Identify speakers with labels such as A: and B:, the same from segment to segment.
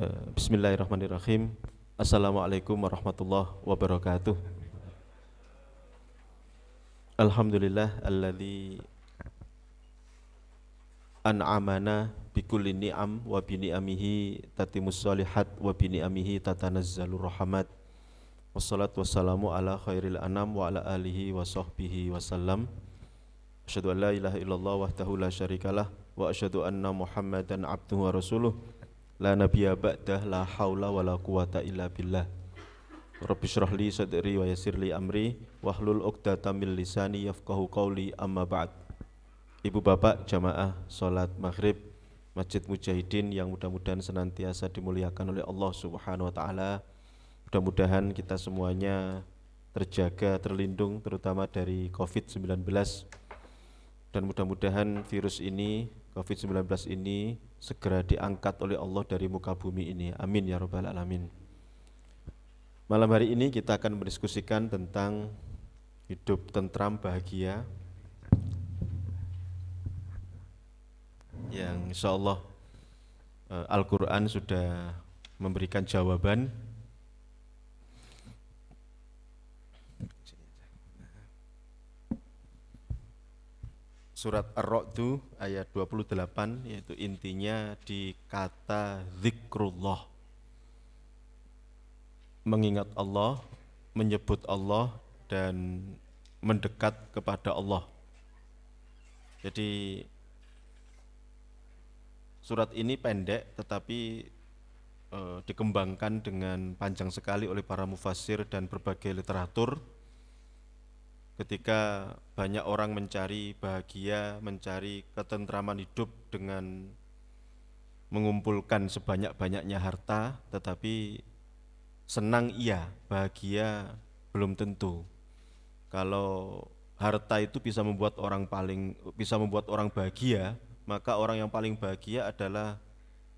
A: Bismillahirrahmanirrahim. Assalamualaikum warahmatullahi wabarakatuh. Alhamdulillah alladzi an'amana bikulli ni'am wa bi ni'amihi tatimus shalihat wa bi ni'amihi tatanazzalur rahmat. Wassalatu wassalamu ala khairil anam wa ala alihi wa sahbihi wasallam. Asyhadu an la ilaha illallah wahdahu la syarikalah wa asyhadu anna Muhammadan abduhu wa rasuluh. La nabiyya ba'dah la haula wa la quwata illa billah. Rabbi syrah li sadri wa yassir li amri wahlul 'uqdatam min lisani yafqahu qawli amma ba'd. Ibu bapak jamaah salat maghrib Masjid Mujahidin yang mudah-mudahan senantiasa dimuliakan oleh Allah Subhanahu wa taala. Mudah-mudahan kita semuanya terjaga, terlindung terutama dari Covid-19. Dan mudah-mudahan virus ini, Covid-19 ini segera diangkat oleh Allah dari muka bumi ini. Amin ya rabbal alamin. Malam hari ini kita akan mendiskusikan tentang hidup tentram bahagia, yang insya Allah Al-Quran sudah memberikan jawaban. Surat Ar-Ra'd ayat 28, yaitu intinya di kata zikrullah, mengingat Allah, menyebut Allah dan mendekat kepada Allah. Jadi surat ini pendek tetapi dikembangkan dengan panjang sekali oleh para mufassir dan berbagai literatur. Ketika banyak orang mencari bahagia, mencari ketentraman hidup dengan mengumpulkan sebanyak-banyaknya harta, tetapi senang iya, bahagia belum tentu. Kalau harta itu bisa membuat orang bahagia, maka orang yang paling bahagia adalah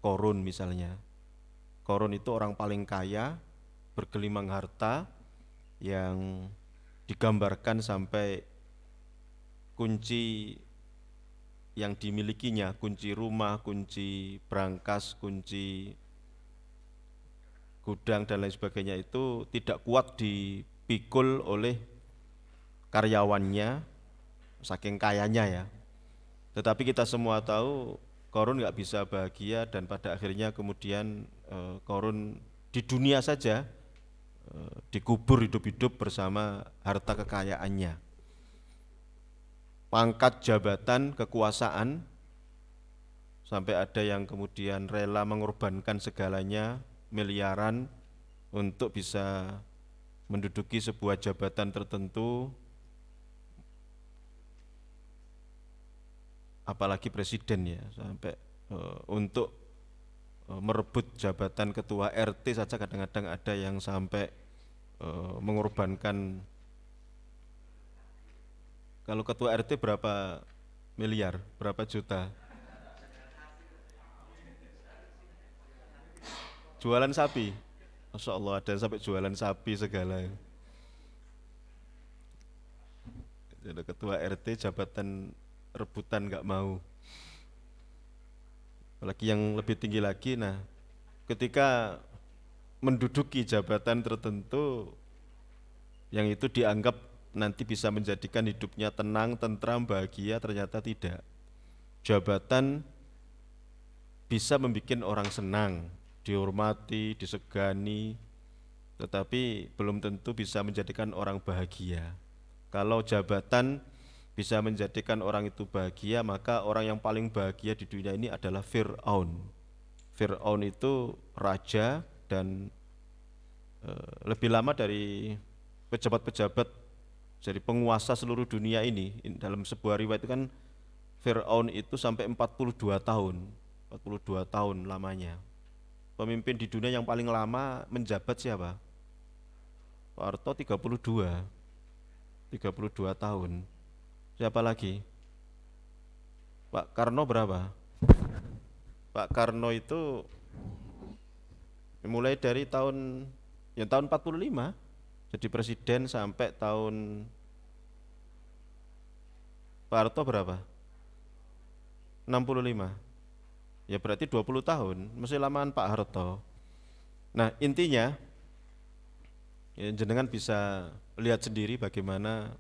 A: Qarun misalnya. Qarun itu orang paling kaya, bergelimang harta, yang digambarkan sampai kunci yang dimilikinya, kunci rumah, kunci brankas, kunci gudang dan lain sebagainya itu tidak kuat dipikul oleh karyawannya, saking kayanya ya. Tetapi kita semua tahu Qarun nggak bisa bahagia, dan pada akhirnya kemudian Qarun di dunia saja dikubur hidup-hidup bersama harta kekayaannya. Pangkat, jabatan, kekuasaan, sampai ada yang kemudian rela mengorbankan segalanya, miliaran, untuk bisa menduduki sebuah jabatan tertentu, apalagi presiden ya, sampai untuk merebut jabatan ketua RT saja kadang-kadang ada yang sampai mengorbankan. Kalau ketua RT berapa miliar, berapa juta? Jualan sapi, Masya Allah, ada sampai jualan sapi segala. Jadi ketua RT jabatan rebutan nggak mau. Apalagi yang lebih tinggi lagi, nah ketika menduduki jabatan tertentu yang itu dianggap nanti bisa menjadikan hidupnya tenang, tentram, bahagia, ternyata tidak. Jabatan bisa membuat orang senang, dihormati, disegani, tetapi belum tentu bisa menjadikan orang bahagia. Kalau jabatan bisa menjadikan orang itu bahagia, maka orang yang paling bahagia di dunia ini adalah Fir'aun. Fir'aun itu raja dan lebih lama dari pejabat-pejabat, jadi penguasa seluruh dunia ini. Dalam sebuah riwayat itu kan Fir'aun itu sampai 42 tahun, 42 tahun lamanya. Pemimpin di dunia yang paling lama menjabat siapa? Pak Harto 32 tahun. Siapa lagi? Pak Karno berapa? Pak Karno itu mulai dari tahun 45 jadi presiden sampai tahun. Pak Harto berapa? 65. Ya berarti 20 tahun, masih lamaan Pak Harto. Nah intinya ya, jenengan bisa lihat sendiri bagaimana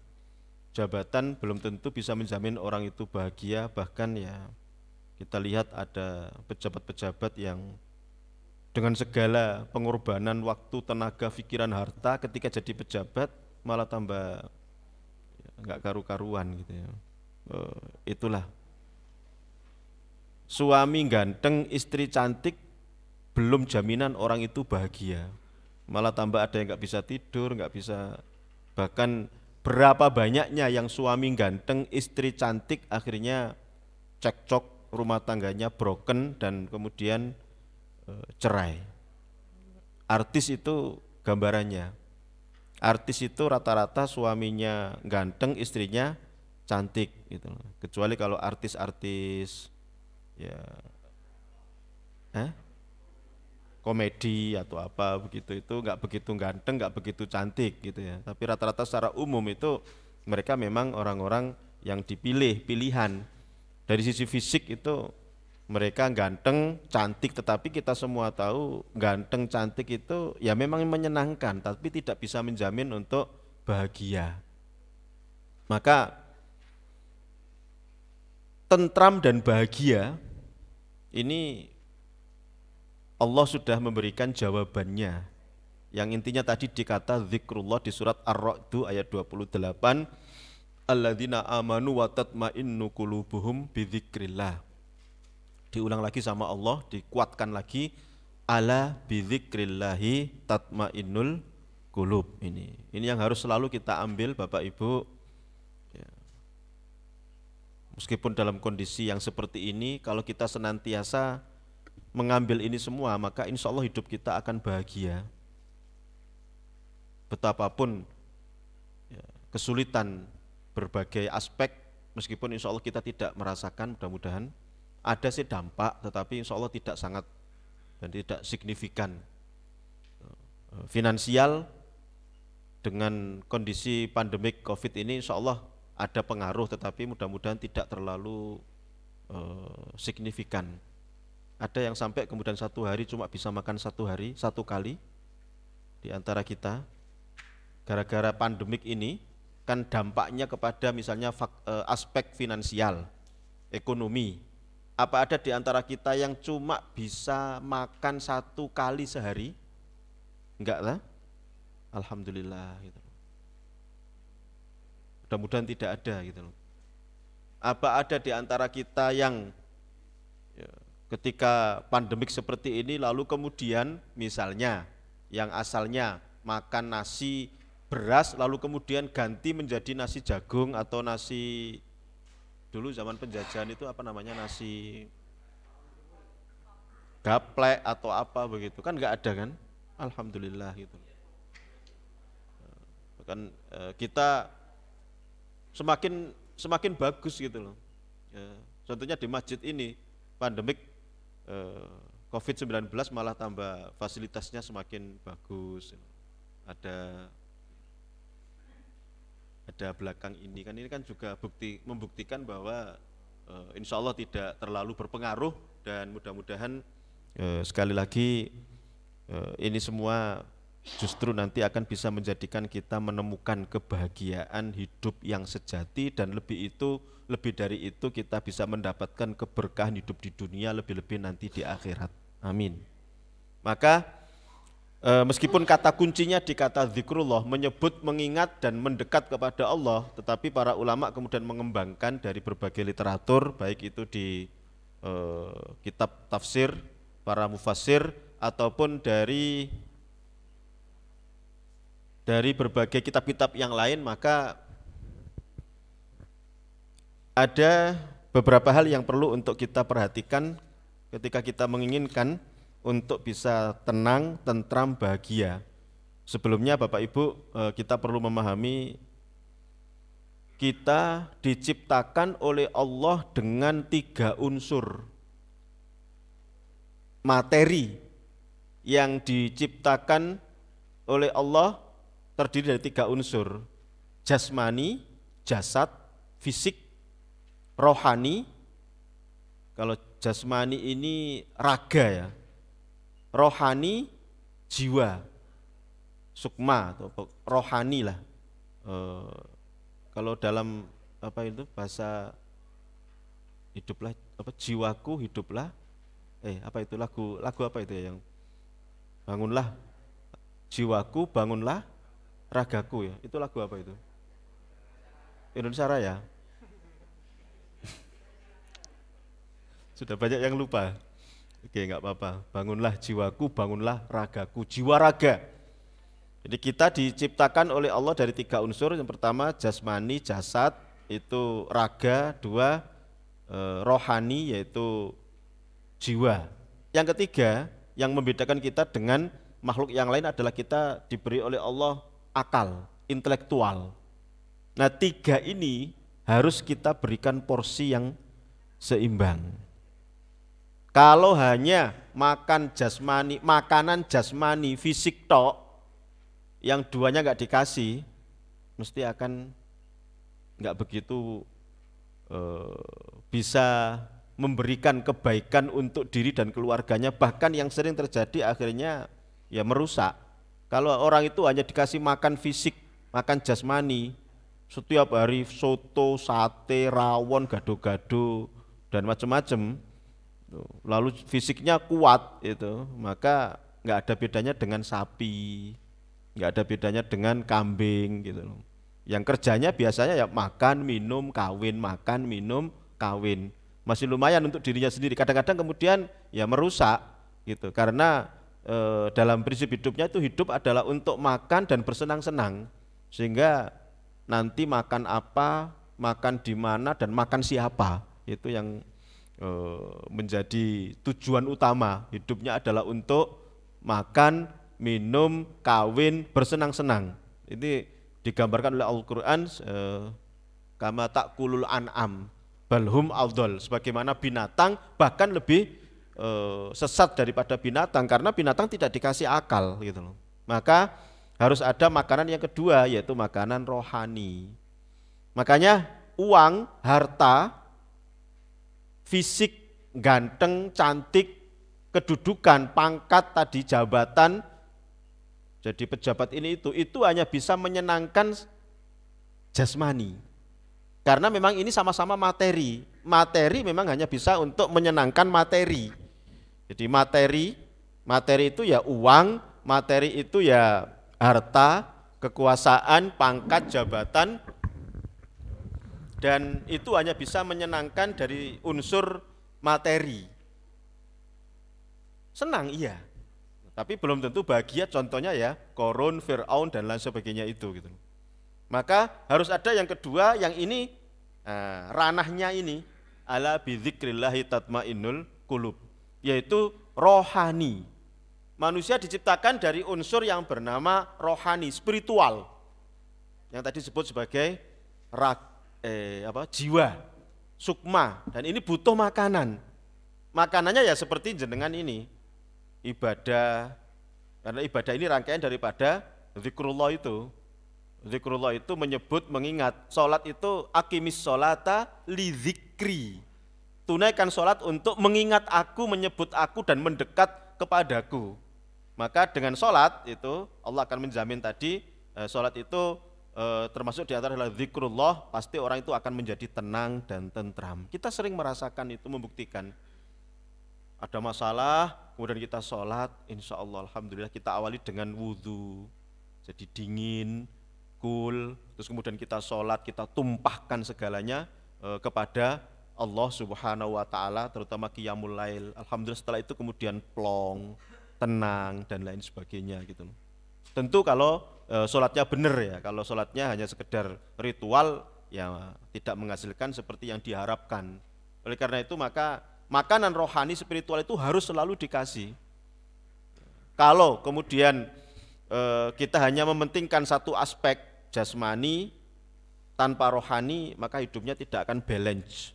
A: jabatan belum tentu bisa menjamin orang itu bahagia, bahkan ya kita lihat ada pejabat-pejabat yang dengan segala pengorbanan waktu, tenaga, pikiran, harta ketika jadi pejabat malah tambah nggak karu-karuan gitu ya. Itulah suami ganteng, istri cantik belum jaminan orang itu bahagia. Malah tambah ada yang nggak bisa tidur, nggak bisa, bahkan berapa banyaknya yang suami ganteng, istri cantik akhirnya cekcok, rumah tangganya broken dan kemudian cerai. Artis itu gambarannya. Artis itu rata-rata suaminya ganteng, istrinya cantik gitu. Kecuali kalau artis-artis ya komedi atau apa begitu, itu nggak begitu ganteng, nggak begitu cantik gitu ya. Tapi rata-rata secara umum itu mereka memang orang-orang yang dipilih, pilihan. Dari sisi fisik itu mereka ganteng, cantik, tetapi kita semua tahu ganteng, cantik itu ya memang menyenangkan, tapi tidak bisa menjamin untuk bahagia. Maka tentram dan bahagia ini Allah sudah memberikan jawabannya. Yang intinya tadi dikata zikrullah di surat Ar-Ra'd ayat 28, alladzina amanu wa tatma'innu qulubuhum bidzikrillah. Diulang lagi sama Allah, dikuatkan lagi, ala bidzikrillahi tatma'innul qulub. Ini yang harus selalu kita ambil Bapak Ibu ya. Meskipun dalam kondisi yang seperti ini, kalau kita senantiasa mengambil ini semua, maka insya Allah hidup kita akan bahagia. Betapapun ya, kesulitan berbagai aspek, meskipun insya Allah kita tidak merasakan, mudah-mudahan ada sih dampak, tetapi insya Allah tidak sangat dan tidak signifikan. Finansial dengan kondisi pandemik COVID ini insya Allah ada pengaruh, tetapi mudah-mudahan tidak terlalu signifikan. Ada yang sampai kemudian satu hari cuma bisa makan satu kali di antara kita. Gara-gara pandemik ini kan dampaknya kepada misalnya aspek finansial, ekonomi. Apa ada di antara kita yang cuma bisa makan satu kali sehari? Enggak lah. Alhamdulillah gitu. Mudah-mudahan tidak ada gitu loh. Apa ada di antara kita yang ketika pandemik seperti ini lalu kemudian misalnya yang asalnya makan nasi beras lalu kemudian ganti menjadi nasi jagung atau nasi, dulu zaman penjajahan itu apa namanya, nasi gaplek atau apa begitu, kan enggak ada kan? Alhamdulillah gitu. Kan kita semakin bagus gitu loh. Contohnya di masjid ini pandemik COVID-19 malah tambah fasilitasnya semakin bagus. Ada belakang ini kan juga membuktikan bahwa insya Allah tidak terlalu berpengaruh, dan mudah-mudahan sekali lagi ini semua justru nanti akan bisa menjadikan kita menemukan kebahagiaan hidup yang sejati, dan lebih dari itu kita bisa mendapatkan keberkahan hidup di dunia, lebih-lebih nanti di akhirat. Amin. Maka meskipun kata kuncinya di kata zikrullah, menyebut, mengingat dan mendekat kepada Allah, tetapi para ulama kemudian mengembangkan dari berbagai literatur, baik itu di kitab tafsir para mufassir ataupun dari berbagai kitab-kitab yang lain, maka ada beberapa hal yang perlu untuk kita perhatikan ketika kita menginginkan untuk bisa tenang, tentram, bahagia. Sebelumnya Bapak Ibu, kita perlu memahami kita diciptakan oleh Allah dengan 3 unsur materi yang diciptakan oleh Allah terdiri dari 3 unsur, jasmani, jasad, fisik, rohani. Kalau jasmani ini raga ya, rohani, jiwa, sukma atau rohani lah. Kalau dalam apa itu bahasa hiduplah apa jiwaku hiduplah apa itu lagu apa itu ya, yang bangunlah jiwaku bangunlah ragaku ya, itu lagu apa itu? Indonesia Raya. Sudah banyak yang lupa. Oke, nggak apa-apa. Bangunlah jiwaku, bangunlah ragaku, jiwa raga. Jadi kita diciptakan oleh Allah dari 3 unsur. Yang pertama jasmani, jasad, itu raga. 2 rohani, yaitu jiwa. Yang ketiga, yang membedakan kita dengan makhluk yang lain adalah kita diberi oleh Allah akal, intelektual. Nah 3 ini harus kita berikan porsi yang seimbang. Kalau hanya makan jasmani, makanan jasmani, fisik tok, yang 2-nya nggak dikasih, mesti akan nggak begitu bisa memberikan kebaikan untuk diri dan keluarganya. Bahkan yang sering terjadi akhirnya ya merusak. Kalau orang itu hanya dikasih makan fisik, makan jasmani, setiap hari soto, sate, rawon, gado-gado dan macam-macam, lalu fisiknya kuat itu, maka nggak ada bedanya dengan sapi, nggak ada bedanya dengan kambing gitu loh. Yang kerjanya biasanya ya makan, minum, kawin, makan, minum, kawin. Masih lumayan untuk dirinya sendiri. Kadang-kadang kemudian ya merusak gitu, karena dalam prinsip hidupnya itu hidup adalah untuk makan dan bersenang-senang, sehingga nanti makan apa, makan di mana, dan makan siapa, itu yang menjadi tujuan utama. Hidupnya adalah untuk makan, minum, kawin, bersenang-senang. Ini digambarkan oleh Al-Quran kama ta'kulul an'am balhum afdal, sebagaimana binatang bahkan lebih sesat daripada binatang, karena binatang tidak dikasih akal gitu loh. Maka harus ada makanan yang kedua, yaitu makanan rohani. Makanya uang, harta, fisik, ganteng, cantik, kedudukan, pangkat tadi, jabatan, jadi pejabat ini itu hanya bisa menyenangkan jasmani. Karena memang ini sama-sama materi. Materi memang hanya bisa untuk menyenangkan materi. Jadi materi itu ya uang, materi itu ya harta, kekuasaan, pangkat, jabatan, dan itu hanya bisa menyenangkan dari unsur materi. Senang iya, tapi belum tentu bahagia. Contohnya ya Korun, Fir'aun dan lain sebagainya itu gitu. Maka harus ada yang kedua, yang ini ranahnya ini ala bidzikrillahi tatmainnul qulub, yaitu rohani. Manusia diciptakan dari unsur yang bernama rohani, spiritual, yang tadi disebut sebagai jiwa, sukma, dan ini butuh makanan. Makanannya ya seperti jenengan ini, ibadah, karena ibadah ini rangkaian daripada zikrullah itu. Zikrullah itu menyebut, mengingat. Sholat itu aqimis sholata li zikri, tunaikan sholat untuk mengingat aku, menyebut aku, dan mendekat kepadaku. Maka dengan sholat itu Allah akan menjamin tadi, sholat itu termasuk di antara adalah zikrullah, pasti orang itu akan menjadi tenang dan tentram. Kita sering merasakan itu, membuktikan. Ada masalah, kemudian kita sholat, insya Allah, alhamdulillah, kita awali dengan wudhu, jadi dingin, cool, terus kemudian kita sholat, kita tumpahkan segalanya kepada Allah Subhanahu wa Ta'ala, terutama qiyamul lail. Alhamdulillah, setelah itu kemudian plong, tenang, dan lain sebagainya gitu. Tentu kalau sholatnya benar ya, kalau sholatnya hanya sekedar ritual ya tidak menghasilkan seperti yang diharapkan. Oleh karena itu maka makanan rohani spiritual itu harus selalu dikasih. Kalau kemudian kita hanya mementingkan satu aspek jasmani tanpa rohani, maka hidupnya tidak akan balance,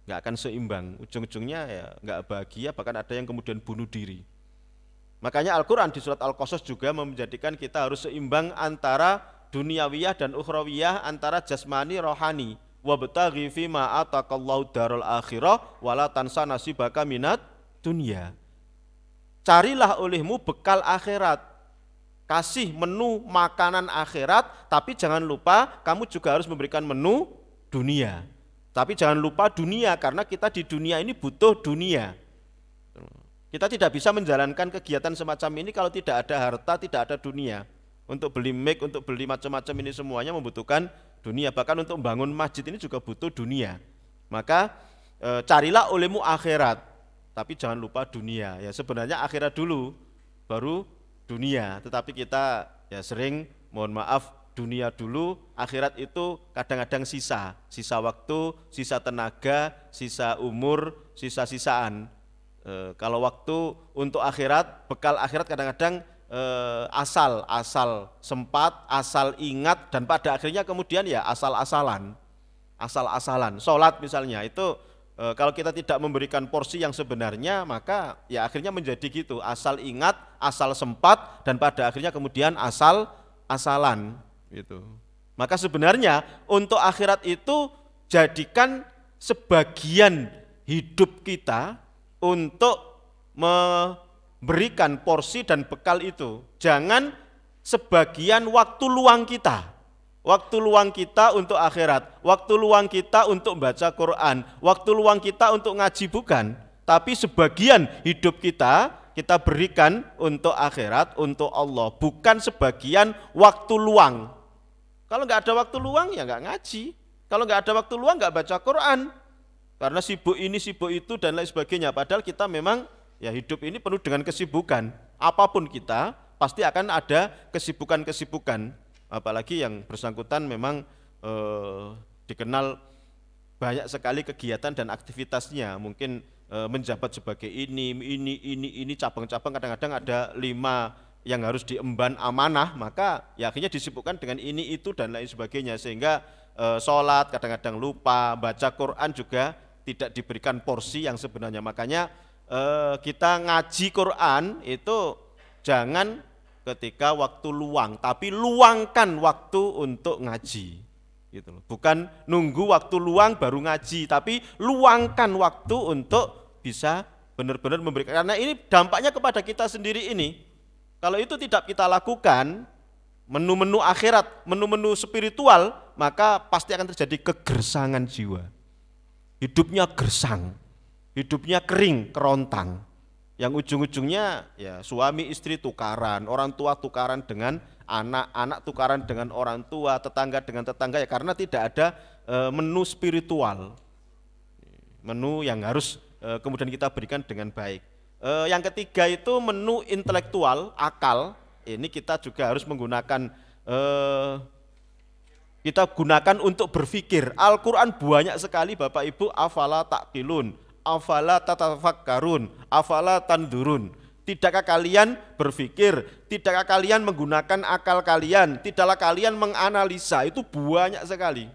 A: nggak akan seimbang. Ujung-ujungnya ya nggak bahagia, bahkan ada yang kemudian bunuh diri. Makanya Al-Quran di surat Al-Qasas juga menjadikan kita harus seimbang antara duniawiyah dan ukhrawiyah, antara jasmani rohani. Wabtaghi fima ataqallahu darul akhirah wala tansa nasibaka minat dunya. carilah olehmu bekal akhirat. Kasih menu makanan akhirat, tapi jangan lupa kamu juga harus memberikan menu dunia. Tapi jangan lupa dunia, karena kita di dunia ini butuh dunia. Kita tidak bisa menjalankan kegiatan semacam ini kalau tidak ada harta, tidak ada dunia. Untuk beli mic, untuk beli macam-macam ini semuanya membutuhkan dunia. Bahkan untuk membangun masjid ini juga butuh dunia. Maka carilah olehmu akhirat, tapi jangan lupa dunia. Ya sebenarnya akhirat dulu, baru dunia. Tetapi kita ya sering, mohon maaf, dunia dulu, akhirat itu kadang-kadang sisa waktu, sisa tenaga, sisa umur, sisa-sisaan. Kalau waktu untuk akhirat, bekal akhirat kadang-kadang asal sempat, asal ingat, dan pada akhirnya kemudian ya asal-asalan. Sholat misalnya itu kalau kita tidak memberikan porsi yang sebenarnya, maka ya akhirnya menjadi gitu, asal ingat, asal sempat, dan pada akhirnya kemudian asal-asalan gitu. Maka sebenarnya untuk akhirat itu jadikan sebagian hidup kita untuk memberikan porsi dan bekal itu. Jangan sebagian waktu luang kita. Waktu luang kita untuk akhirat, waktu luang kita untuk baca Quran, waktu luang kita untuk ngaji, bukan. Tapi sebagian hidup kita berikan untuk akhirat, untuk Allah, bukan sebagian waktu luang. Kalau nggak ada waktu luang ya nggak ngaji, kalau nggak ada waktu luang nggak baca Quran, karena sibuk ini sibuk itu dan lain sebagainya. Padahal kita memang ya hidup ini penuh dengan kesibukan. Apapun kita pasti akan ada kesibukan-kesibukan. Apalagi yang bersangkutan memang dikenal banyak sekali kegiatan dan aktivitasnya. Mungkin menjabat sebagai ini cabang-cabang, kadang-kadang ada 5 yang harus diemban amanah, maka ya akhirnya disibukkan dengan ini itu dan lain sebagainya, sehingga sholat kadang-kadang lupa, baca Quran juga tidak diberikan porsi yang sebenarnya. Makanya kita ngaji Quran itu jangan ketika waktu luang, tapi luangkan waktu untuk ngaji gitu loh. Bukan nunggu waktu luang baru ngaji, tapi luangkan waktu untuk bisa benar-benar memberikan, karena ini dampaknya kepada kita sendiri ini. Kalau itu tidak kita lakukan, menu-menu akhirat, menu-menu spiritual, maka pasti akan terjadi kegersangan jiwa. Hidupnya gersang, hidupnya kering, kerontang. Yang ujung-ujungnya ya suami istri tukaran, orang tua tukaran dengan anak, anak tukaran dengan orang tua, tetangga dengan tetangga, ya karena tidak ada menu spiritual. Menu yang harus kemudian kita berikan dengan baik. Yang ketiga itu menu intelektual, akal. Ini kita juga harus menggunakan, kita gunakan untuk berpikir. Al-Quran banyak sekali Bapak Ibu, afala taqilun, afala tatafakkarun, afala tandurun. Tidakkah kalian berpikir, tidakkah kalian menggunakan akal kalian, tidaklah kalian menganalisa, itu banyak sekali.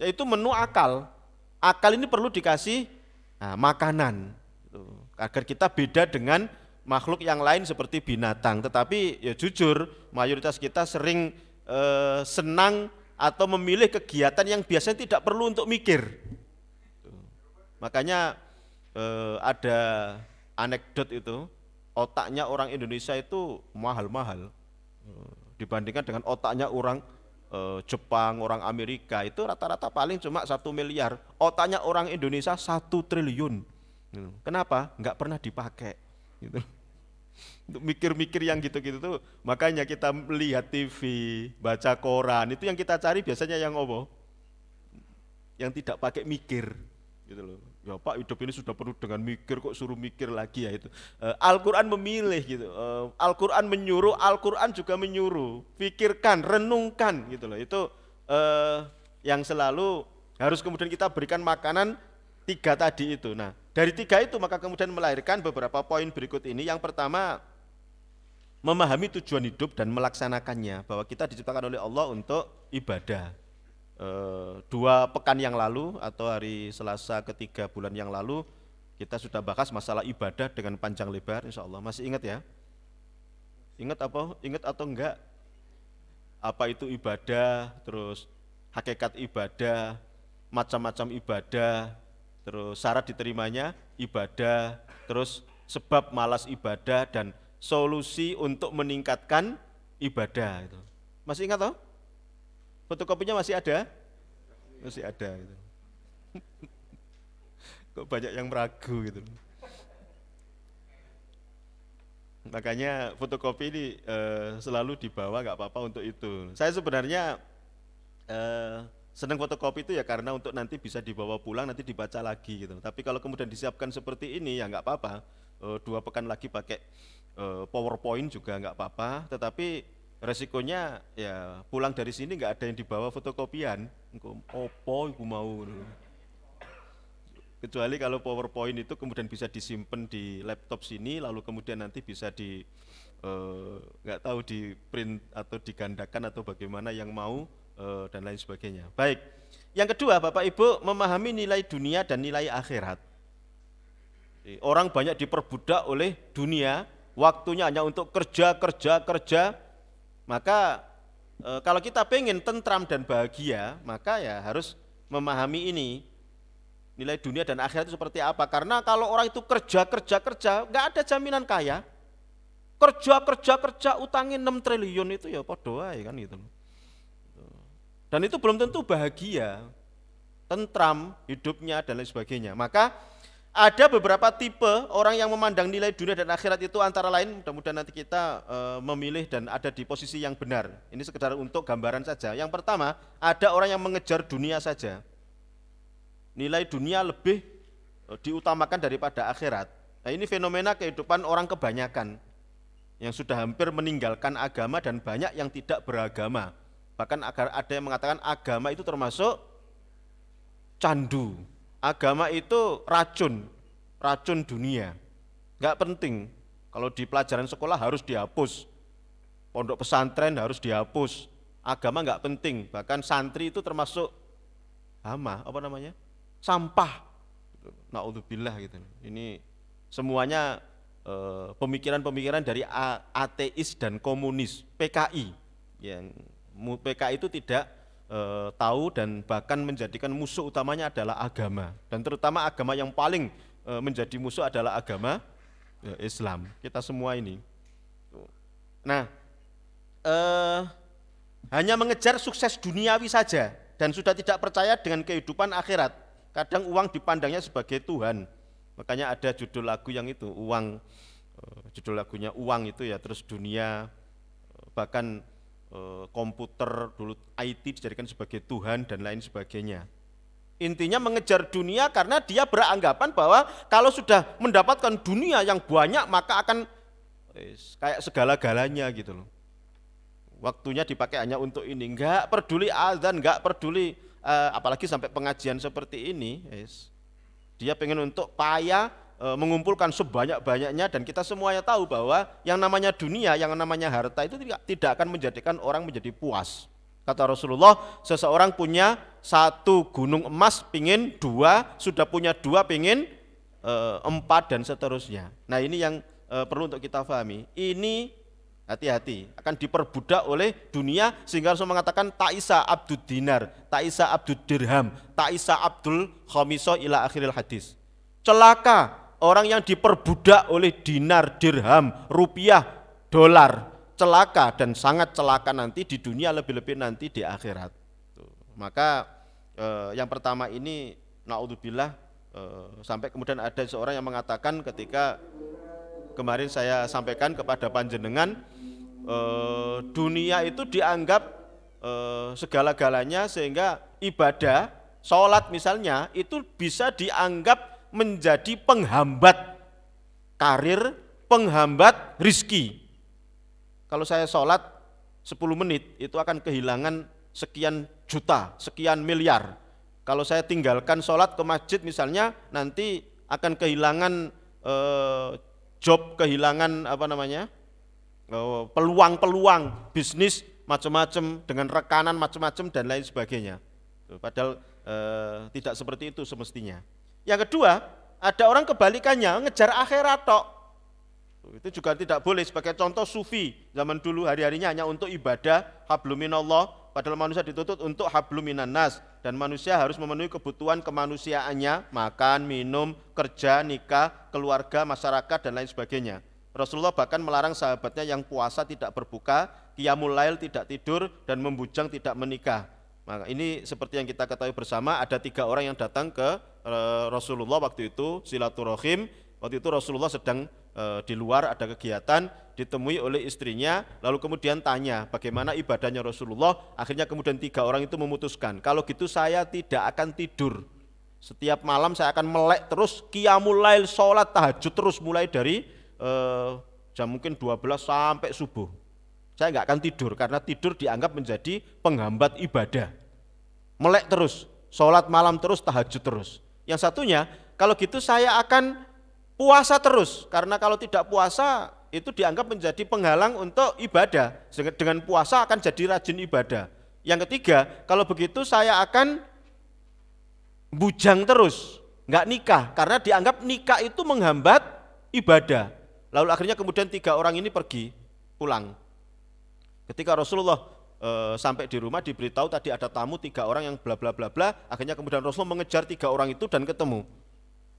A: Yaitu menu akal. Akal ini perlu dikasih makanan, agar kita beda dengan makhluk yang lain seperti binatang. Tetapi ya jujur, mayoritas kita sering senang atau memilih kegiatan yang biasanya tidak perlu untuk mikir. Makanya ada anekdot itu, otaknya orang Indonesia itu mahal-mahal dibandingkan dengan otaknya orang Jepang, orang Amerika. Itu rata-rata paling cuma 1 miliar, otaknya orang Indonesia 1 triliun. Kenapa? Nggak pernah dipakai gitu. Untuk mikir-mikir yang gitu-gitu tuh. Makanya kita melihat TV, baca koran, itu yang kita cari biasanya yang apa? Yang tidak pakai mikir gitu loh. Ya Pak, hidup ini sudah penuh dengan mikir, kok suruh mikir lagi ya itu. Al-Quran memilih gitu. Al-Quran menyuruh, Al-Quran juga menyuruh. Pikirkan, renungkan gitu loh. Itu yang selalu harus kemudian kita berikan makanan 3 tadi itu. Nah, dari 3 itu maka kemudian melahirkan beberapa poin berikut ini. Yang pertama, memahami tujuan hidup dan melaksanakannya, bahwa kita diciptakan oleh Allah untuk ibadah. 2 pekan yang lalu atau hari Selasa ketiga bulan yang lalu kita sudah bahas masalah ibadah dengan panjang lebar, insya Allah. Masih ingat ya? Ingat apa? Ingat atau enggak? Apa itu ibadah, terus hakikat ibadah, macam-macam ibadah, terus syarat diterimanya ibadah, terus sebab malas ibadah dan solusi untuk meningkatkan ibadah. Itu. Masih ingat toh? Fotokopinya masih ada? Masih ada. Gitu. Kok banyak yang meragu gitu. Makanya fotokopi ini selalu dibawa, nggak apa-apa untuk itu. Saya sebenarnya senang fotokopi itu ya karena untuk nanti bisa dibawa pulang, nanti dibaca lagi gitu. Tapi kalau kemudian disiapkan seperti ini ya nggak apa-apa. 2 pekan lagi pakai PowerPoint juga nggak apa-apa. Tetapi resikonya ya pulang dari sini nggak ada yang dibawa fotokopian. Opo iku mau. Kecuali kalau PowerPoint itu kemudian bisa disimpan di laptop sini, lalu kemudian nanti bisa di nggak tahu di print atau digandakan atau bagaimana yang mau dan lain sebagainya. Baik, yang kedua Bapak Ibu memahami nilai dunia dan nilai akhirat. Orang banyak diperbudak oleh dunia, waktunya hanya untuk kerja, maka kalau kita pengen tentram dan bahagia, maka ya harus memahami ini. Nilai dunia dan akhirat itu seperti apa? Karena kalau orang itu kerja, nggak ada jaminan kaya. Kerja, utangin 6 triliun itu ya podo ae kan gitu. Dan itu belum tentu bahagia, tentram hidupnya dan lain sebagainya. Maka ada beberapa tipe orang yang memandang nilai dunia dan akhirat itu antara lain, mudah-mudahan nanti kita memilih dan ada di posisi yang benar. Ini sekedar untuk gambaran saja. Yang pertama, ada orang yang mengejar dunia saja. Nilai dunia lebih diutamakan daripada akhirat. Nah, ini fenomena kehidupan orang kebanyakan yang sudah hampir meninggalkan agama dan banyak yang tidak beragama. Bahkan ada yang mengatakan agama itu termasuk candu. Agama itu racun dunia. Nggak penting. Kalau di pelajaran sekolah harus dihapus. Pondok pesantren harus dihapus. Agama nggak penting. Bahkan santri itu termasuk sampah. Naudzubillah gitu. Ini semuanya pemikiran-pemikiran dari ateis dan komunis, PKI. Yang PKI itu tidak tahu dan bahkan menjadikan musuh utamanya adalah agama. Dan terutama agama yang paling menjadi musuh adalah agama Islam. Kita semua ini. Nah, hanya mengejar sukses duniawi saja dan sudah tidak percaya dengan kehidupan akhirat. Kadang uang dipandangnya sebagai Tuhan. Makanya ada judul lagu yang itu, judul lagunya uang itu ya, terus dunia, bahkan komputer dulu IT dijadikan sebagai Tuhan dan lain sebagainya. Intinya mengejar dunia karena dia beranggapan bahwa kalau sudah mendapatkan dunia yang banyak maka akan kayak segala-galanya gitu loh. Waktunya dipakai hanya untuk ini, enggak peduli azan, enggak peduli apalagi sampai pengajian seperti ini, dia pengen untuk payah mengumpulkan sebanyak-banyaknya dan kita semuanya tahu bahwa yang namanya dunia, yang namanya harta itu tidak akan menjadikan orang menjadi puas. Kata Rasulullah, seseorang punya 1 gunung emas pingin 2, sudah punya 2 pingin 4 dan seterusnya. Nah ini yang perlu untuk kita pahami. Ini hati-hati, akan diperbudak oleh dunia sehingga Rasul mengatakan ta'isa abdud dinar, ta'isa abdud dirham, ta'isa abdul khamiso ila akhiril hadis. Celaka orang yang diperbudak oleh dinar, dirham, rupiah, dolar. Celaka dan sangat celaka nanti di dunia, lebih-lebih nanti di akhirat. Maka yang pertama ini naudzubillah, sampai kemudian ada seorang yang mengatakan ketika kemarin saya sampaikan kepada panjenengan, dunia itu dianggap segala-galanya sehingga ibadah, sholat misalnya itu bisa dianggap menjadi penghambat karir, penghambat rizki. Kalau saya sholat 10 menit itu akan kehilangan sekian juta, sekian miliar. Kalau saya tinggalkan sholat ke masjid misalnya nanti akan kehilangan job, kehilangan peluang-peluang bisnis macam-macam dengan rekanan macam-macam dan lain sebagainya. Padahal tidak seperti itu semestinya. Yang kedua, ada orang kebalikannya ngejar akhirat tok. Itu juga tidak boleh. Sebagai contoh sufi zaman dulu hari-harinya hanya untuk ibadah, habluminallah, Padahal manusia dituntut untuk hablum minan nas, dan manusia harus memenuhi kebutuhan kemanusiaannya, makan, minum, kerja, nikah, keluarga, masyarakat, dan lain sebagainya. Rasulullah bahkan melarang sahabatnya yang puasa tidak berbuka, qiyamul lail tidak tidur, dan membujang tidak menikah. Maka ini seperti yang kita ketahui bersama, ada 3 orang yang datang ke Rasulullah waktu itu silaturahim. Waktu itu Rasulullah sedang di luar ada kegiatan, ditemui oleh istrinya, lalu kemudian tanya bagaimana ibadahnya Rasulullah. Akhirnya kemudian 3 orang itu memutuskan, kalau gitu saya tidak akan tidur, setiap malam saya akan melek terus, qiyamul lail, sholat tahajud terus, mulai dari jam mungkin 12 sampai subuh. Saya nggak akan tidur, karena tidur dianggap menjadi penghambat ibadah. Melek terus, sholat malam terus, tahajud terus. Yang satunya, kalau gitu saya akan puasa terus, karena kalau tidak puasa itu dianggap menjadi penghalang untuk ibadah. Dengan puasa akan jadi rajin ibadah. Yang ketiga, kalau begitu saya akan bujang terus, nggak nikah, karena dianggap nikah itu menghambat ibadah. Lalu akhirnya kemudian 3 orang ini pergi pulang. Ketika Rasulullah sampai di rumah, diberitahu tadi ada tamu 3 orang yang bla bla bla bla. Akhirnya kemudian Rasulullah mengejar 3 orang itu dan ketemu.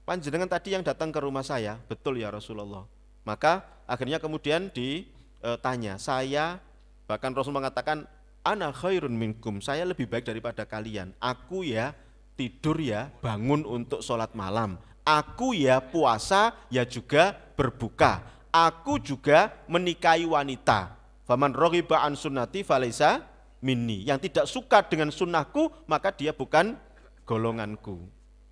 A: Panjenengan tadi yang datang ke rumah saya, betul ya Rasulullah. Maka akhirnya kemudian ditanya, saya, bahkan Rasul mengatakan, ana khairun minkum, saya lebih baik daripada kalian. Aku ya tidur ya, bangun untuk sholat malam. Aku ya puasa ya juga berbuka. Aku juga menikahi wanita. Faman raghiba an sunnati falaisa minni. Yang tidak suka dengan sunnahku, maka dia bukan golonganku.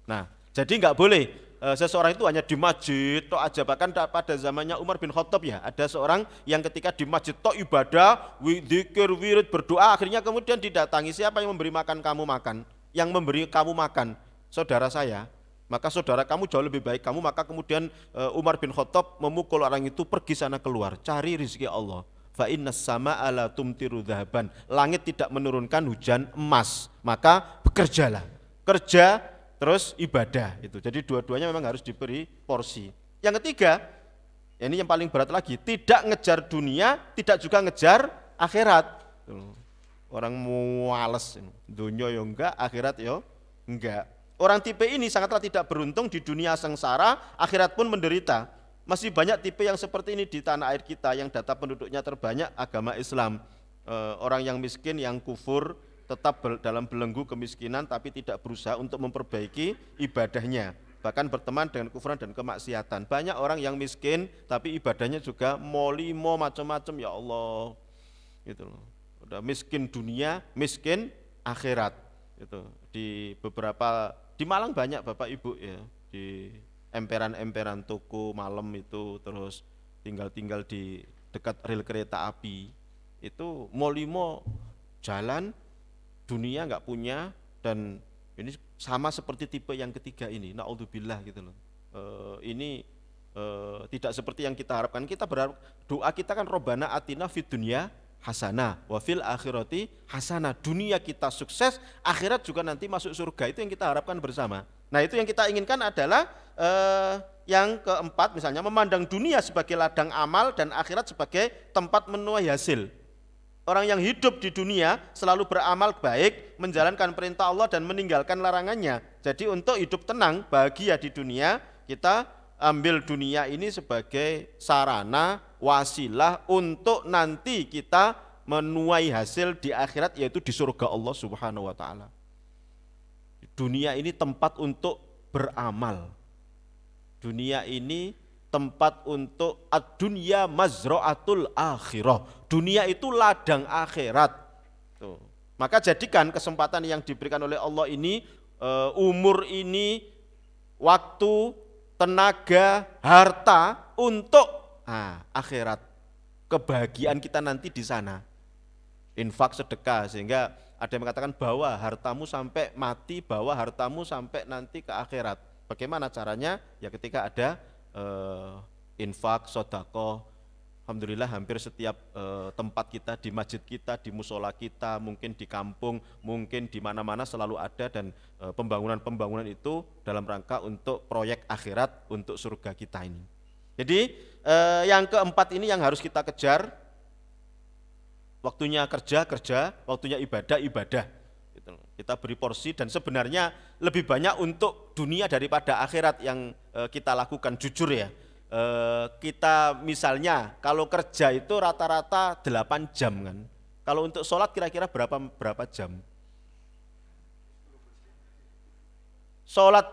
A: Nah, jadi nggak boleh seseorang itu hanya di masjid tok aja. Bahkan pada zamannya Umar bin Khattab ya, ada seorang yang ketika di masjid tok ibadah, dzikir, wirid, berdoa, akhirnya kemudian didatangi, siapa yang memberi makan kamu makan? Yang memberi kamu makan, saudara saya. Maka saudara kamu jauh lebih baik kamu. Maka kemudian Umar bin Khattab memukul orang itu, pergi sana keluar, cari rezeki Allah. Fa innas samaa'a la tumtiru dzahaban. Langit tidak menurunkan hujan emas. Maka bekerjalah. Kerja terus ibadah itu. Jadi dua-duanya memang harus diberi porsi. Yang ketiga, ini yang paling berat lagi, tidak ngejar dunia, tidak juga ngejar akhirat. Orang muales, dunia ya enggak, akhirat ya enggak. Orang tipe ini sangatlah tidak beruntung, di dunia sengsara, akhirat pun menderita. Masih banyak tipe yang seperti ini di tanah air kita, yang data penduduknya terbanyak agama Islam. Orang yang miskin, yang kufur, tetap dalam belenggu kemiskinan, tapi tidak berusaha untuk memperbaiki ibadahnya. Bahkan berteman dengan kufuran dan kemaksiatan. Banyak orang yang miskin, tapi ibadahnya juga molimo macam-macam, ya Allah. Gitu loh. Udah miskin dunia, miskin akhirat. Itu di beberapa, di Malang banyak Bapak Ibu ya, di emperan-emperan toko malam itu, terus tinggal di dekat rel kereta api, itu molimo jalan, dunia nggak punya, dan ini sama seperti tipe yang ketiga ini, naudzubillah gitu loh. Ini tidak seperti yang kita harapkan. Kita berharap, doa kita kan Robbana atina fid dunya hasanah wa fil akhirati hasanah. Dunia kita sukses, akhirat juga nanti masuk surga, itu yang kita harapkan bersama. Nah, itu yang kita inginkan adalah yang keempat, misalnya memandang dunia sebagai ladang amal dan akhirat sebagai tempat menuai hasil. Orang yang hidup di dunia selalu beramal baik, menjalankan perintah Allah dan meninggalkan larangannya. Jadi untuk hidup tenang, bahagia di dunia, kita ambil dunia ini sebagai sarana, wasilah untuk nanti kita menuai hasil di akhirat, yaitu di surga Allah Subhanahu wa taala. Dunia ini tempat untuk beramal. Dunia ini tempat untuk ad-dunya mazra'atul akhirah. Dunia itu ladang akhirat. Tuh. Maka jadikan kesempatan yang diberikan oleh Allah ini, umur ini, waktu, tenaga, harta untuk akhirat. Kebahagiaan kita nanti di sana. Infak, sedekah, sehingga ada yang mengatakan bawa hartamu sampai mati, bawa hartamu sampai nanti ke akhirat. Bagaimana caranya? Ya ketika ada infak, sedekah. Alhamdulillah hampir setiap tempat kita, di masjid kita, di musola kita, mungkin di kampung, mungkin di mana-mana selalu ada, dan pembangunan-pembangunan itu dalam rangka untuk proyek akhirat, untuk surga kita ini. Jadi yang keempat ini yang harus kita kejar. Waktunya kerja, waktunya ibadah. Gitu. Kita beri porsi dan sebenarnya lebih banyak untuk dunia daripada akhirat yang kita lakukan, jujur ya. Kita misalnya kalau kerja itu rata-rata 8 jam kan. Kalau untuk sholat kira-kira berapa jam? Sholat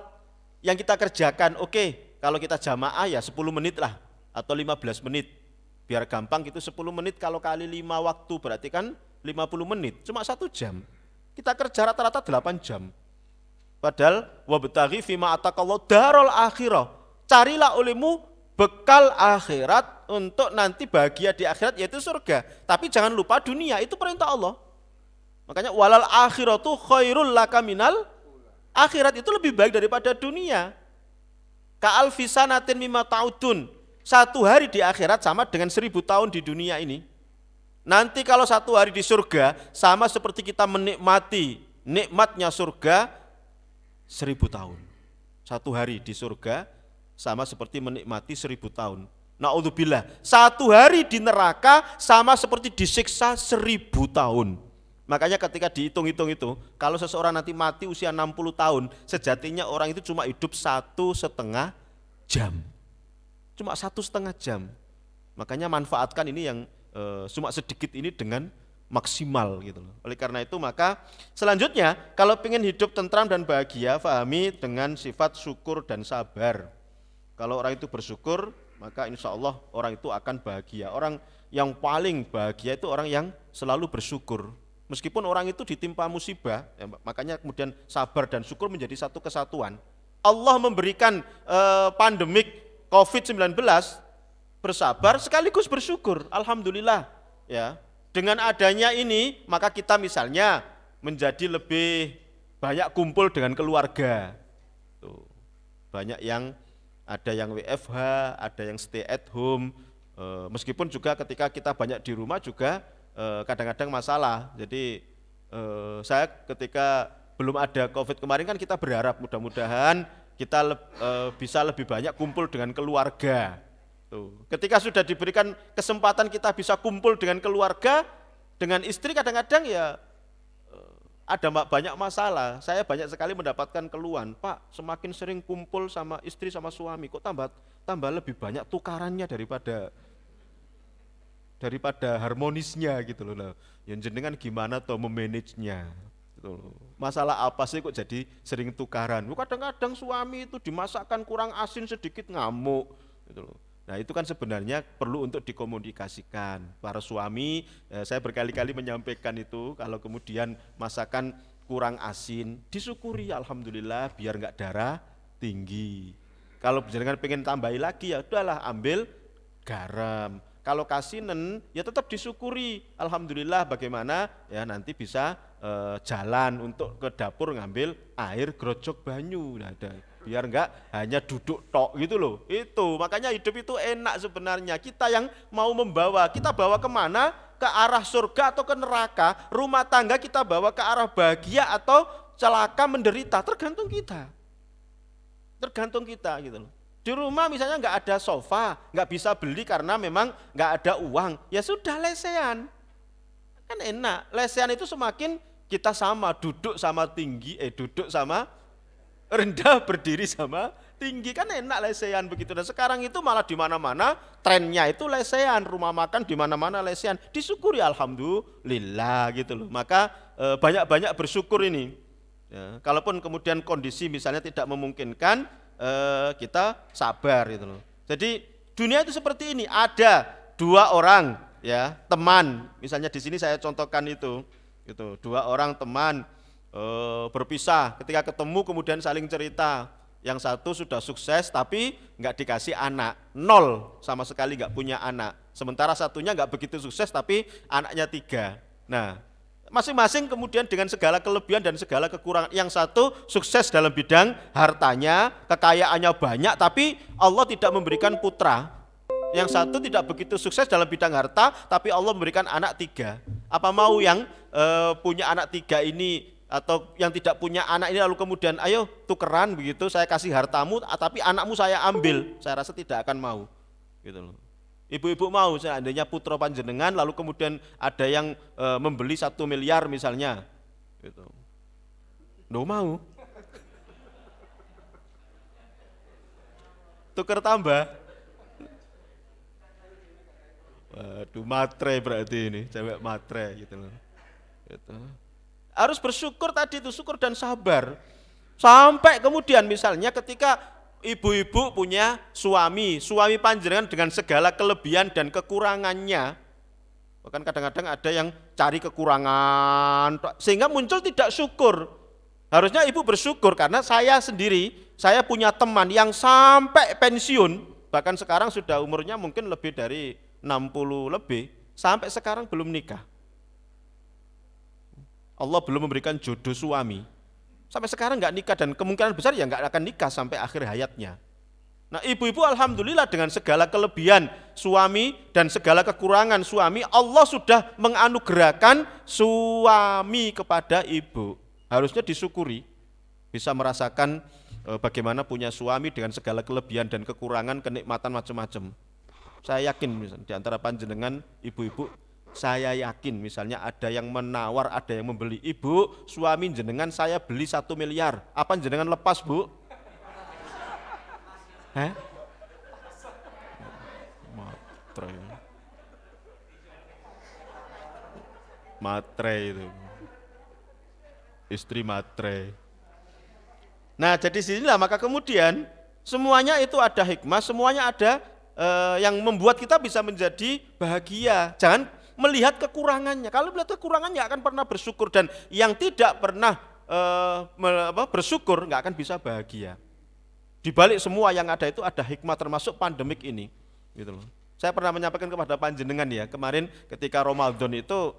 A: yang kita kerjakan, oke, kalau kita jamaah ya 10 menit lah atau 15 menit. Biar gampang gitu 10 menit kalau kali 5 waktu berarti kan 50 menit, cuma 1 jam. Kita kerja rata-rata 8 jam. Padahal wabtaghi fima atakallahu darul akhirah. Carilah olehmu bekal akhirat untuk nanti bahagia di akhirat yaitu surga. Tapi jangan lupa dunia itu perintah Allah. Makanya walal akhiratu khairul laka minal akhirat itu lebih baik daripada dunia. Ka'alfi sanatin mimma ta'udun. 1 hari di akhirat sama dengan 1000 tahun di dunia ini. Nanti kalau 1 hari di surga sama seperti kita menikmati nikmatnya surga 1000 tahun. 1 hari di surga sama seperti menikmati 1000 tahun. Na'udzubillah, 1 hari di neraka sama seperti disiksa 1000 tahun. Makanya ketika dihitung-hitung itu, kalau seseorang nanti mati usia 60 tahun, sejatinya orang itu cuma hidup 1,5 jam. Cuma 1,5 jam. Makanya manfaatkan ini yang cuma sedikit ini dengan maksimal gitu loh. Oleh karena itu maka selanjutnya kalau ingin hidup tentram dan bahagia, fahami dengan sifat syukur dan sabar. Kalau orang itu bersyukur, maka insya Allah orang itu akan bahagia. Orang yang paling bahagia itu orang yang selalu bersyukur. Meskipun orang itu ditimpa musibah, ya, makanya kemudian sabar dan syukur menjadi satu kesatuan. Allah memberikan pandemik COVID-19, bersabar sekaligus bersyukur, alhamdulillah ya. Dengan adanya ini maka kita misalnya menjadi lebih banyak kumpul dengan keluarga. Tuh. Banyak yang ada yang WFH, ada yang stay at home. Meskipun juga ketika kita banyak di rumah juga kadang-kadang masalah. Jadi saya ketika belum ada COVID kemarin kan kita berharap mudah-mudahan kita bisa lebih banyak kumpul dengan keluarga. Tuh. Ketika sudah diberikan kesempatan kita bisa kumpul dengan keluarga, dengan istri kadang-kadang ya ada banyak masalah. Saya banyak sekali mendapatkan keluhan, Pak, semakin sering kumpul sama istri sama suami, kok tambah lebih banyak tukarannya daripada harmonisnya gitu loh. Yang jenengan gimana tuh memanagenya? Gitu. Masalah apa sih kok jadi sering tukaran? Kadang-kadang suami itu dimasakkan kurang asin sedikit ngamuk gitu loh. Nah itu kan sebenarnya perlu untuk dikomunikasikan. Para suami, saya berkali-kali menyampaikan itu, kalau kemudian masakan kurang asin, disyukuri alhamdulillah biar nggak darah tinggi. Kalau jenengan pengen tambahi lagi ya udahlah ambil garam. Kalau kasinen ya tetap disyukuri, alhamdulillah bagaimana ya nanti bisa jalan untuk ke dapur ngambil air grojok banyu. Nah, biar enggak hanya duduk tok gitu loh. Itu makanya hidup itu enak sebenarnya. Kita yang mau membawa, kita bawa kemana? Ke arah surga atau ke neraka? Rumah tangga kita bawa ke arah bahagia atau celaka menderita? Tergantung kita. Tergantung kita gitu loh. Di rumah misalnya nggak ada sofa, nggak bisa beli karena memang nggak ada uang, ya sudah lesehan. Kan enak, lesehan itu semakin kita sama, duduk sama tinggi, duduk sama rendah, berdiri sama tinggi, kan enak lesehan begitu. Dan sekarang itu malah di mana-mana trennya itu lesehan, rumah makan di mana-mana lesehan. Disyukuri alhamdulillah gitu loh. Maka banyak-banyak bersyukur ini. Ya, kalaupun kemudian kondisi misalnya tidak memungkinkan, kita sabar gitu loh. Jadi dunia itu seperti ini, ada 2 orang ya teman, misalnya di sini saya contohkan itu, gitu. 2 orang teman berpisah, ketika ketemu kemudian saling cerita. Yang satu sudah sukses tapi nggak dikasih anak, 0 sama sekali nggak punya anak. Sementara satunya nggak begitu sukses tapi anaknya 3. Nah, masing-masing kemudian dengan segala kelebihan dan segala kekurangan. Yang satu sukses dalam bidang hartanya, kekayaannya banyak, tapi Allah tidak memberikan putra. Yang satu tidak begitu sukses dalam bidang harta, tapi Allah memberikan anak 3. Apa mau yang punya anak 3 ini atau yang tidak punya anak ini lalu kemudian ayo tukeran begitu, saya kasih hartamu, tapi anakmu saya ambil? Saya rasa tidak akan mau, gitu loh. Ibu-ibu mau seandainya putra panjenengan lalu kemudian ada yang membeli 1 miliar misalnya, gitu. Nggak mau. Tuker tambah. Waduh, matre berarti ini, cewek matre gitu loh. Gitu. Harus bersyukur tadi itu, syukur dan sabar. Sampai kemudian misalnya ketika ibu-ibu punya suami panjenengan dengan segala kelebihan dan kekurangannya. Bahkan kadang-kadang ada yang cari kekurangan, sehingga muncul tidak syukur. Harusnya ibu bersyukur karena saya sendiri, saya punya teman yang sampai pensiun, bahkan sekarang sudah umurnya mungkin lebih dari 60 lebih, sampai sekarang belum nikah. Allah belum memberikan jodoh suami. Sampai sekarang nggak nikah dan kemungkinan besar ya nggak akan nikah sampai akhir hayatnya. Nah ibu-ibu alhamdulillah dengan segala kelebihan suami dan segala kekurangan suami, Allah sudah menganugerahkan suami kepada ibu. Harusnya disyukuri, bisa merasakan bagaimana punya suami dengan segala kelebihan dan kekurangan, kenikmatan macam-macam. Saya yakin misalnya, di antara panjenengan ibu-ibu, saya yakin misalnya ada yang menawar, ada yang membeli. Ibu, suami jenengan saya beli 1 miliar, apa jenengan lepas bu? Matre. Matre itu. Istri matre. Nah jadi sinilah maka kemudian semuanya itu ada hikmah, semuanya ada yang membuat kita bisa menjadi bahagia. Jangan melihat kekurangannya. Kalau melihat kekurangannya akan pernah bersyukur, dan yang tidak pernah bersyukur nggak akan bisa bahagia. Di balik semua yang ada itu ada hikmah, termasuk pandemik ini. Gitu loh. Saya pernah menyampaikan kepada panjenengan ya, kemarin ketika Ramadan itu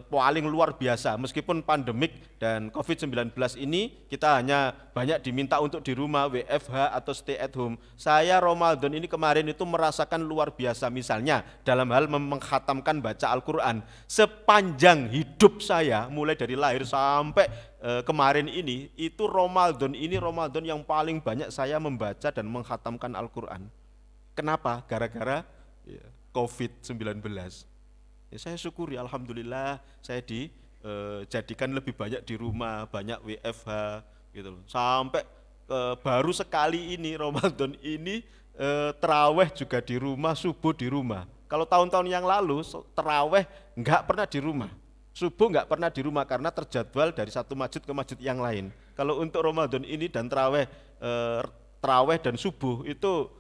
A: paling luar biasa, meskipun pandemik dan COVID-19 ini kita hanya banyak diminta untuk di rumah, WFH atau stay at home. Saya Ramadan ini kemarin itu merasakan luar biasa, misalnya dalam hal mengkhatamkan baca Al-Quran. Sepanjang hidup saya, mulai dari lahir sampai kemarin ini, itu Ramadan yang paling banyak saya membaca dan mengkhatamkan Al-Quran. Kenapa? Gara-gara COVID-19. Ya, saya syukuri, alhamdulillah saya dijadikan lebih banyak di rumah, banyak WFH gitu loh. Sampai baru sekali ini Ramadan ini terawih juga di rumah, subuh di rumah. Kalau tahun-tahun yang lalu terawih enggak pernah di rumah, subuh enggak pernah di rumah karena terjadwal dari satu masjid ke masjid yang lain. Kalau untuk Ramadan ini dan terawih dan subuh itu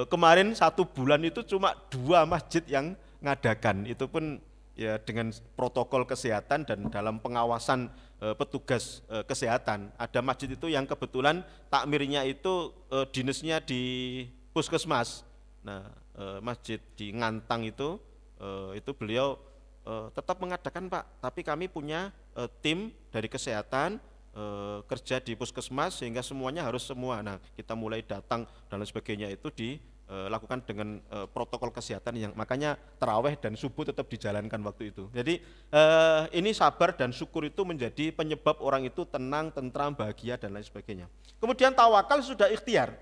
A: kemarin 1 bulan itu cuma 2 masjid yang ngadakan, itu pun ya dengan protokol kesehatan dan dalam pengawasan petugas kesehatan. Ada masjid itu yang kebetulan takmirnya itu dinasnya di puskesmas. Nah, masjid di Ngantang itu beliau tetap mengadakan Pak, tapi kami punya tim dari kesehatan kerja di puskesmas sehingga semuanya harus semua. Nah, kita mulai datang dan lain sebagainya itu dilakukan dengan protokol kesehatan yang makanya taraweh dan subuh tetap dijalankan waktu itu. Jadi ini sabar dan syukur itu menjadi penyebab orang itu tenang, tentram, bahagia dan lain sebagainya. Kemudian tawakal sudah ikhtiar.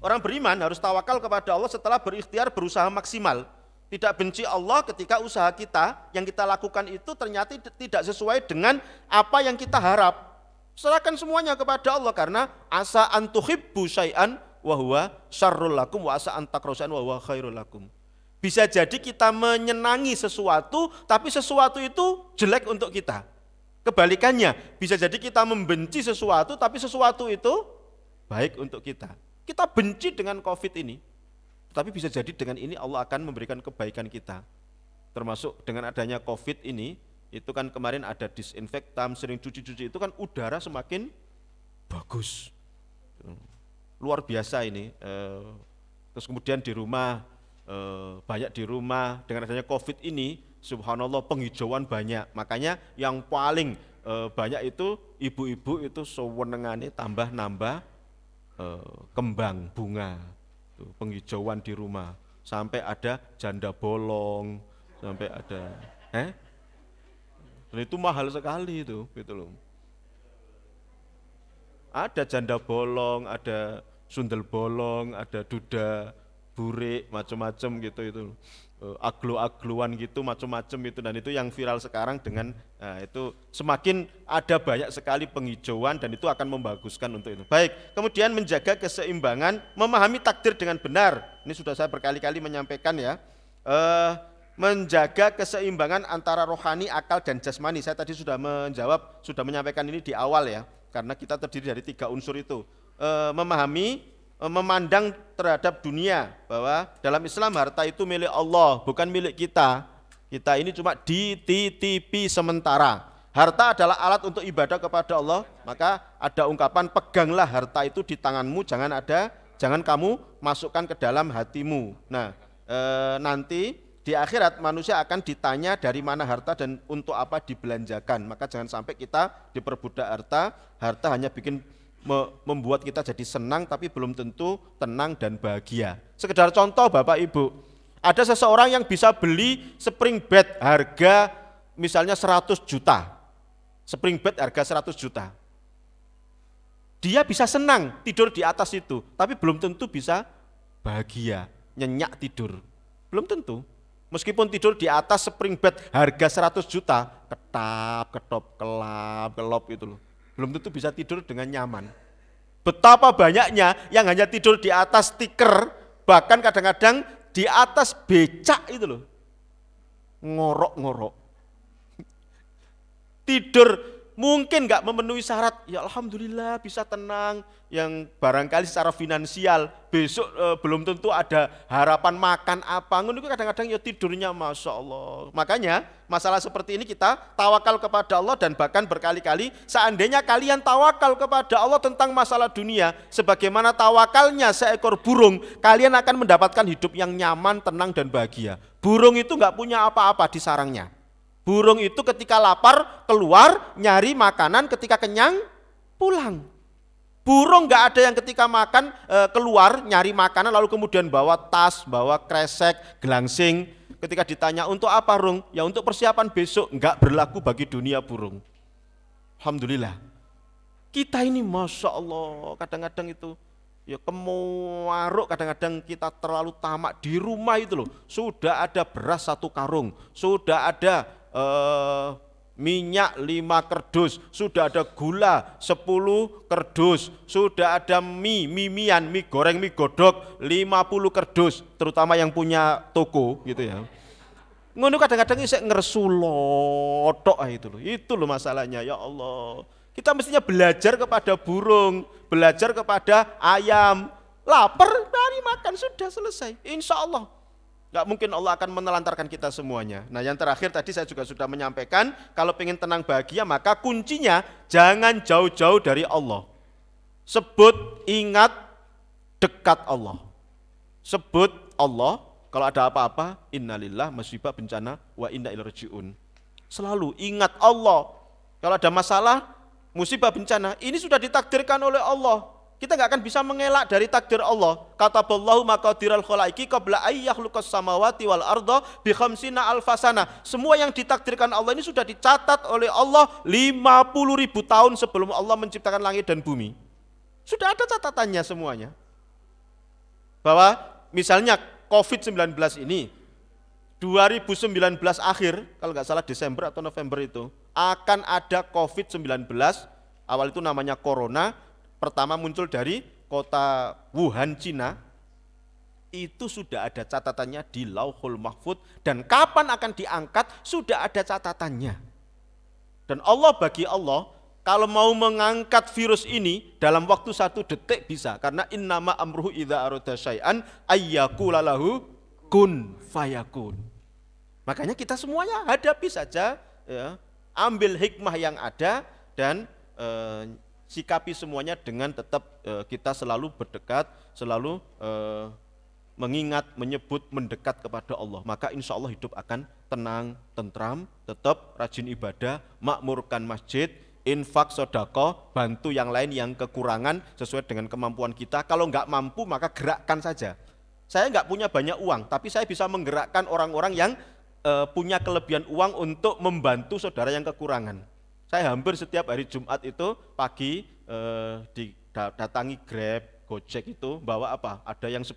A: Orang beriman harus tawakal kepada Allah setelah berikhtiar, berusaha maksimal. Tidak benci Allah ketika usaha kita yang kita lakukan itu ternyata tidak sesuai dengan apa yang kita harap. Serahkan semuanya kepada Allah, karena asa antuhibbu syai'an wa huwa syarrul lakum wa asa an takrahu syai'an wa huwa khairul lakum. Bisa jadi kita menyenangi sesuatu tapi sesuatu itu jelek untuk kita. Kebalikannya, bisa jadi kita membenci sesuatu tapi sesuatu itu baik untuk kita. Kita benci dengan Covid ini, tapi bisa jadi dengan ini Allah akan memberikan kebaikan kita. Termasuk dengan adanya Covid ini, itu kan kemarin ada disinfektan, sering cuci-cuci, itu kan udara semakin bagus. Luar biasa ini. Terus kemudian di rumah, banyak di rumah, dengan adanya Covid ini, subhanallah penghijauan banyak. Makanya yang paling banyak itu ibu-ibu itu sewenengane tambah nambah kembang bunga, penghijauan di rumah, sampai ada janda bolong, sampai ada dan itu mahal sekali itu, gitu loh. Ada janda bolong, ada sundel bolong, ada duda burik, macam-macam gitu itu. Aglo-agloan gitu, macam-macam itu, dan itu yang viral sekarang dengan itu semakin ada banyak sekali penghijauan dan itu akan membaguskan untuk itu. Baik, kemudian menjaga keseimbangan, memahami takdir dengan benar. Ini sudah saya berkali-kali menyampaikan ya. Menjaga keseimbangan antara rohani, akal dan jasmani. Saya tadi sudah menjawab, sudah menyampaikan ini di awal ya, karena kita terdiri dari 3 unsur itu. Memahami, memandang terhadap dunia bahwa dalam Islam harta itu milik Allah, bukan milik kita. Kita ini cuma dititipi sementara. Harta adalah alat untuk ibadah kepada Allah, maka ada ungkapan peganglah harta itu di tanganmu, jangan kamu masukkan ke dalam hatimu. Nah, nanti di akhirat manusia akan ditanya dari mana harta dan untuk apa dibelanjakan. Maka jangan sampai kita diperbudak harta. Harta hanya membuat kita jadi senang tapi belum tentu tenang dan bahagia. Sekedar contoh Bapak Ibu, ada seseorang yang bisa beli spring bed harga misalnya 100 juta. Spring bed harga 100 juta. Dia bisa senang tidur di atas itu, tapi belum tentu bisa bahagia, nyenyak tidur. Belum tentu. Meskipun tidur di atas spring bed harga 100 juta, ketap, ketop, kelap, kelop itu loh. Belum tentu bisa tidur dengan nyaman. Betapa banyaknya yang hanya tidur di atas stiker, bahkan kadang-kadang di atas becak itu loh. Ngorok-ngorok. Tidur mungkin nggak memenuhi syarat, ya alhamdulillah bisa tenang. Yang barangkali secara finansial besok belum tentu ada harapan makan apa, ngono kadang-kadang ya tidurnya masya Allah. Makanya masalah seperti ini kita tawakal kepada Allah, dan bahkan berkali-kali seandainya kalian tawakal kepada Allah tentang masalah dunia, sebagaimana tawakalnya seekor burung, kalian akan mendapatkan hidup yang nyaman, tenang dan bahagia. Burung itu nggak punya apa-apa di sarangnya. Burung itu ketika lapar keluar nyari makanan, ketika kenyang pulang. Burung nggak ada yang ketika makan keluar nyari makanan lalu kemudian bawa tas, bawa kresek, gelangsing. Ketika ditanya untuk apa Rung? Ya untuk persiapan besok. Nggak berlaku bagi dunia burung. Alhamdulillah. Kita ini masya Allah kadang-kadang itu ya kemuaruk, kadang-kadang kita terlalu tamak. Di rumah itu loh sudah ada beras 1 karung, sudah ada minyak 5 kerdus, sudah ada gula 10 kerdus, sudah ada mie-mian, mie goreng, mie godok 50 kerdus, terutama yang punya toko gitu ya. Ngono kadang-kadang isek ngersulotok itu loh masalahnya. Ya Allah, kita mestinya belajar kepada burung, belajar kepada ayam. Lapar, mari makan, sudah selesai. Insya Allah gak mungkin Allah akan menelantarkan kita semuanya. Nah yang terakhir tadi saya juga sudah menyampaikan, kalau pengen tenang bahagia maka kuncinya jangan jauh-jauh dari Allah. Sebut, ingat, dekat Allah. Sebut Allah, kalau ada apa-apa, innalillah, musibah, bencana, wa inna ilaihi rajiun. Selalu ingat Allah. Kalau ada masalah, musibah, bencana, ini sudah ditakdirkan oleh Allah. Kita nggak akan bisa mengelak dari takdir Allah. Kataballahu maqadiral khalaiki qabla ay yakhluqas samawati wal arda bi khamsina alfasana. Semua yang ditakdirkan Allah ini sudah dicatat oleh Allah 50.000 tahun sebelum Allah menciptakan langit dan bumi. Sudah ada catatannya semuanya. Bahwa misalnya COVID-19 ini 2019 akhir, kalau nggak salah Desember atau November itu, akan ada COVID-19, awal itu namanya corona, pertama muncul dari kota Wuhan, Cina. Itu sudah ada catatannya di Lauhul Mahfud, dan kapan akan diangkat sudah ada catatannya. Dan Allah, bagi Allah, kalau mau mengangkat virus ini dalam waktu 1 detik bisa, karena innama amruhu idza arada syai'an ayyaqula lahu kun fayakun. Makanya kita semuanya hadapi saja ya, ambil hikmah yang ada dan sikapi semuanya dengan tetap kita selalu berdekat, selalu mengingat, menyebut, mendekat kepada Allah. Maka insya Allah hidup akan tenang, tentram, tetap rajin ibadah, makmurkan masjid, infak, sedekah, bantu yang lain yang kekurangan sesuai dengan kemampuan kita. Kalau nggak mampu maka gerakkan saja. Saya nggak punya banyak uang, tapi saya bisa menggerakkan orang-orang yang punya kelebihan uang untuk membantu saudara yang kekurangan. Saya hampir setiap hari Jumat itu pagi didatangi Grab, Gojek itu bawa apa? Ada yang 10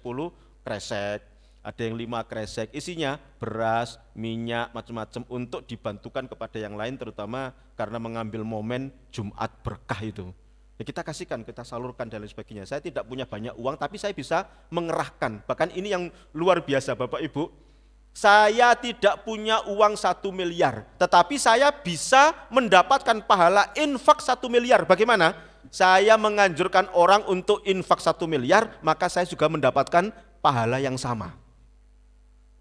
A: kresek, ada yang 5 kresek, isinya beras, minyak, macam-macam untuk dibantukan kepada yang lain, terutama karena mengambil momen Jumat berkah itu. Ya kita kasihkan, kita salurkan dan lain sebagainya. Saya tidak punya banyak uang, tapi saya bisa mengerahkan. Bahkan ini yang luar biasa Bapak Ibu, saya tidak punya uang 1 miliar, tetapi saya bisa mendapatkan pahala infak 1 miliar. Bagaimana? Saya menganjurkan orang untuk infak 1 miliar, maka saya juga mendapatkan pahala yang sama.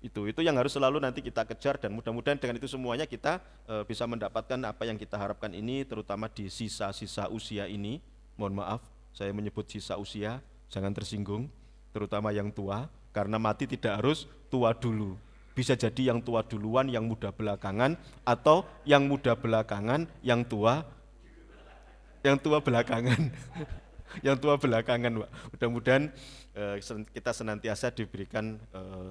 A: Itu yang harus selalu nanti kita kejar, dan mudah-mudahan dengan itu semuanya kita bisa mendapatkan apa yang kita harapkan ini, terutama di sisa-sisa usia ini. Mohon maaf, saya menyebut sisa usia, jangan tersinggung, terutama yang tua, karena mati tidak harus tua dulu. Bisa jadi yang tua duluan, yang muda belakangan, atau yang muda belakangan, yang tua belakangan. Yang tua belakangan, Pak. Mudah-mudahan kita senantiasa diberikan,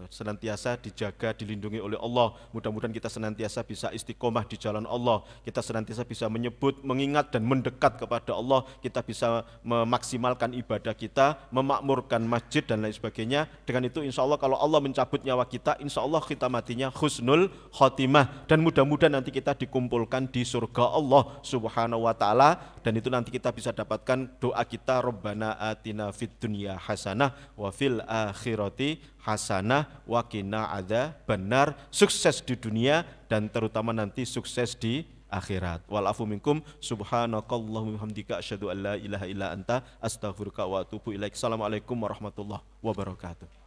A: senantiasa dijaga, dilindungi oleh Allah. Mudah-mudahan kita senantiasa bisa istiqomah di jalan Allah. Kita senantiasa bisa menyebut, mengingat dan mendekat kepada Allah. Kita bisa memaksimalkan ibadah kita, memakmurkan masjid dan lain sebagainya. Dengan itu insya Allah kalau Allah mencabut nyawa kita, insya Allah kita matinya husnul khotimah. Dan mudah-mudahan nanti kita dikumpulkan di surga Allah Subhanahu wa ta'ala. Dan itu nanti kita bisa dapatkan doa kita, Rabbana atina fid dunya hasanah wa fil akhirati hasanah wa qina adzabannar. Sukses di dunia dan terutama nanti sukses di akhirat. Wal afu minkum, subhanakallahumma hamdika asyhadu an la ilaha illa anta astaghfiruka wa atubu ilaik. Assalamualaikum warahmatullahi wabarakatuh.